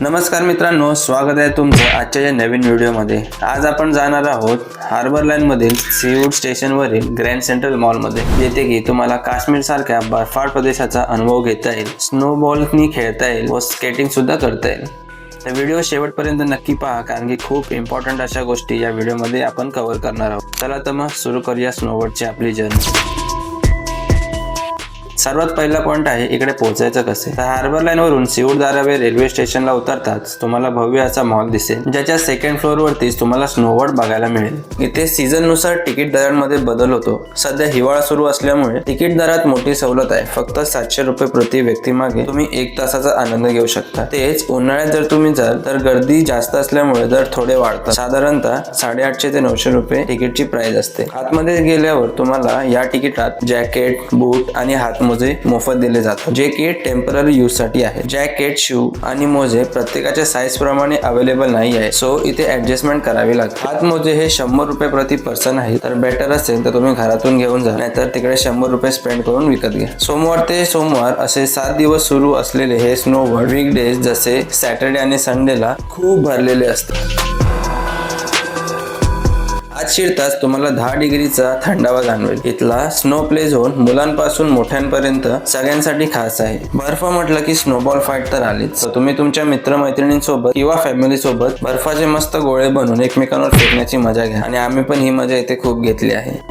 नमस्कार मित्रांनो, स्वागत आहे तुमचं आजच्या या नवीन व्हिडिओमध्ये। आज आपण जाणार आहोत हार्बर लाईन मधील सीवूड स्टेशनवरील ग्रँड सेंट्रल मॉलमध्ये, जेथे की तुम्हाला काश्मीर सारख्या बर्फाळ प्रदेशाचा अनुभव घेता येईल, स्नोबॉलनी खेळता येईल व स्केटिंग सुद्धा करता येईल। तर व्हिडिओ शेवटपर्यंत नक्की पहा, कारण की खूप इम्पॉर्टंट अशा गोष्टी या व्हिडिओमध्ये आपण कव्हर करणार आहोत। चला तर मग सुरू करूया स्नोबोर्डची आपली जर्नी। सर्वात पहिला पॉइंट आहे इकडे पोहोचायचं कसे। तर हार्बर लाईन वरून सीवूड धारावी रेल्वे स्टेशनला उतरताच तुम्हाला भव्य असा मॉल दिसेल, ज्याच्या सेकंड फ्लोअर वरतीच तुम्हाला स्नोबोर्ड बघायला मिळेल। इथे सीझन नुसार तिकीट दरांमध्ये बदल होतो। सध्या हिवाळा सुरू असल्यामुळे तिकीट दरात मोठी सवलत आहे। फक्त 700 रुपये प्रति व्यक्ती मागे तुम्ही 1 तासाचा आनंद घेऊ शकता। तेच उन्हाळ्यात जर तुम्ही जाल तर गर्दी जास्त असल्यामुळे दर थोडे वाढतात। साधारणतः 850 ते 900 रुपये तिकीटची प्राइस असते। आतमध्ये गेल्यावर तुम्हाला या तिकिटात जॅकेट, बूट आणि हातमोजे मोफत दिले जातात, जे की टेम्पररी यूज साठी आहे। जॅकेट, शू आणि मोजे प्रत्येकाच्या साईज प्रमाणे अवेलेबल नाही आहे, सो इथे ऍडजस्टमेंट करावी लागते। हातमोजे हे 100 रुपये प्रति पर्सन आहे, तर बेटर असेल तर तुम्ही घरातून घेऊन जा, नाहीतर तिकडे 100 रुपये स्पेंड करून विकत घ्या। सोमवार ते सोमवार असे 7 दिवस सुरू असलेले हे स्नोबोर्ड वीकडेज जसे सॅटर्डे आणि संडेला खूप भरलेले असते। आज शिरताच तुम्हाला 10 डिग्रीचा थंडावा जाणवेल। इथला स्नो प्ले झोन मुलांपासून मोठ्यांपर्यंत सगळ्यांसाठी खास आहे। बर्फ म्हटलं की स्नोबॉल फाईट तर आलीच। तुम्ही तुमच्या मित्रमैत्रिणींसोबत किंवा फॅमिली सोबत बर्फाचे मस्त गोळे बनवून एकमेकांवर फेकण्याची मजा घ्या, आणि आम्ही पण ही मजा इथे खूप घेतली आहे।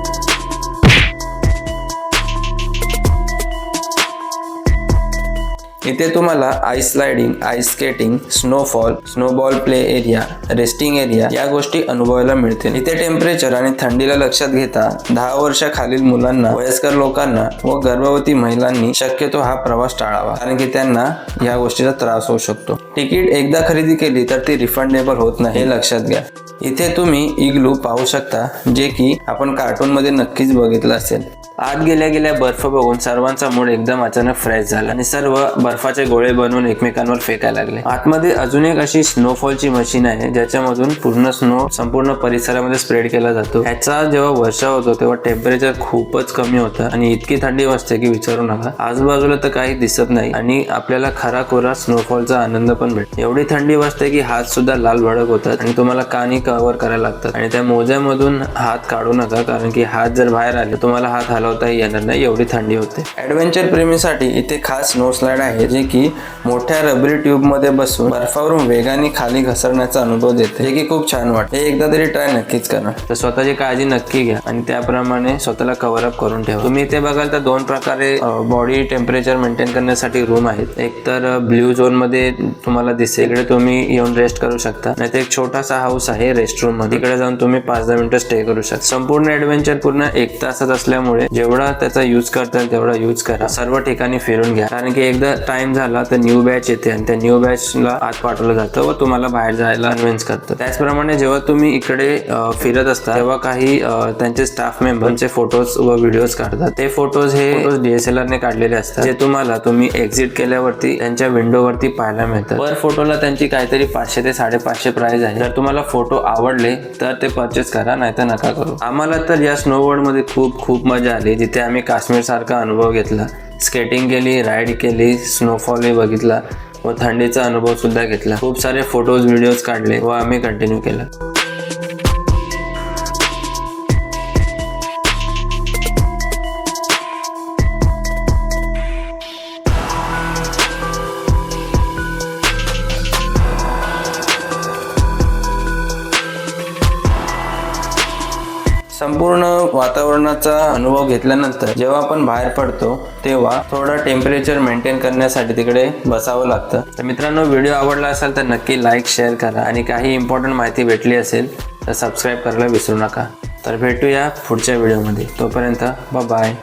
इथे तुम्हाला ice sliding, ice skating, snowfall, snowball play area, resting area या गोष्टी अनुभवायला मिळतील। इथे टेम्परेचर आणि थंडीला लक्षात घेता 10 वर्षाखालील मुलांना, वयस्कर लोकांना व गर्भवती महिलांनी शक्यतो हा प्रवास टाळावा, कारण की त्यांना या गोष्टीचा त्रास होऊ शकतो। तिकीट एकदा खरेदी केली तर ती रिफंडेबल होत नाही, हे लक्षात घ्या। इथे तुम्ही इग्लू पाहू शकता, जे की आपण कार्टून मध्ये नक्कीच बघितलं असेल। आत गेल्या बर्फ बघून सर्वांचा मूड एकदम अचानक फ्रेश झाला आणि सर्व बर्फाचे गोळे बनवून एकमेकांवर फेकायला लागले। आतमध्ये अजून एक अशी स्नोफॉलची मशीन आहे, ज्याच्यामधून पूर्ण स्नो संपूर्ण परिसरामध्ये स्प्रेड केला जातो। ह्याचा जेव्हा वर्षा होतो तेव्हा टेम्परेचर खूपच कमी होतं आणि इतकी थंडी वाजते की विचारू नका। आजूबाजूला तर काही दिसत नाही आणि आपल्याला खरा कोरा स्नोफॉलचा आनंद पण भेटतो। एवढी थंडी वाजते की हात सुद्धा लाल भडक होतात आणि तुम्हाला कानी कव्हर करायला लागतात, आणि त्या मोज्यामधून हात काढू नका, कारण की हात जर बाहेर आले तुम्हाला हात हलवताही येणार नाही, एवढी थंडी होते। ऍडव्हेंचर प्रेमीसाठी इथे खास स्नो स्लाइड आहे, जे की मोठ्या रबरी ट्यूब मध्ये बसून बर्फावरून वेगाने खाली घसरण्याचा अनुभव देते, जे की खूप छान वाटते। हे एकदा तरी ट्राय नक्कीच करा। तर स्वतःची काळजी नक्की घ्या आणि त्याप्रमाणे स्वतःला कव्हर अप करून ठेवा। तुम्ही इथे बघाल तर 2 प्रकारे बॉडी टेम्परेचर मेंटेन करण्यासाठी रूम आहेत। एक तर ब्ल्यू झोन मध्ये तुम्हाला दिसेल, इकडे तुम्ही येऊन रेस्ट करू शकता, नाहीतर एक छोटासा हाऊस आहे रेस्ट रूम मध्ये, तिकडे जाऊन तुम्ही 5-10 मिनिटं स्टे करू शकता। संपूर्ण ऍडव्हेंचर पूर्ण 1 तासात असल्यामुळे जेवढा त्याचा यूज करता येईल तेवढा यूज करा। सर्व ठिकाणी फिरून घ्या, कारण की एकदा टाइम झाला तर न्यू बॅच येते आणि त्या न्यू बॅचला आत पाठवलं जातं व तुम्हाला बाहेर जायला कन्व्हिन्स करतं। त्याचप्रमाणे जेव्हा तुम्ही इकडे फिरत असता तेव्हा काही त्यांचे स्टाफ मेंबरचे फोटोज व व्हिडिओज काढतात। ते फोटोज DSLR ने काढलेले असतात, जे तुम्ही एक्झिट केल्यावरती त्यांच्या विंडोवरती पाहायला मिळतात। पर फोटोला त्यांची काहीतरी 500 ते 550 प्राइस आहे। जर तुम्हाला फोटो आवडले तर ते परचेस करा, नाहीतर नका करू। आम्हाला तर या स्नोबोर्ड मध्ये खूप मजा आली, जिथे आम्ही काश्मीर सारखा अनुभव घेतला, स्केटिंग केली, राईड केली, स्नोफॉल बघितला व थंडीचा अनुभव सुद्धा घेतला। खूप सारे फोटोज, व्हिडिओज काढले व आम्ही कंटिन्यू केलं। संपूर्ण वातावरणाचा अनुभव घेतल्यानंतर जेव्हा आपण बाहेर पडतो तेव्हा थोडं टेम्परेचर मेंटेन करण्यासाठी तिकडे बसावं लागतं। तर मित्रांनो, व्हिडिओ आवडला असेल तर नक्की लाईक, शेअर करा, आणि काही इम्पॉर्टंट माहिती भेटली असेल तर सबस्क्राईब करायला विसरू नका। तर भेटूया पुढच्या व्हिडिओमध्ये, तोपर्यंत बाय बाय।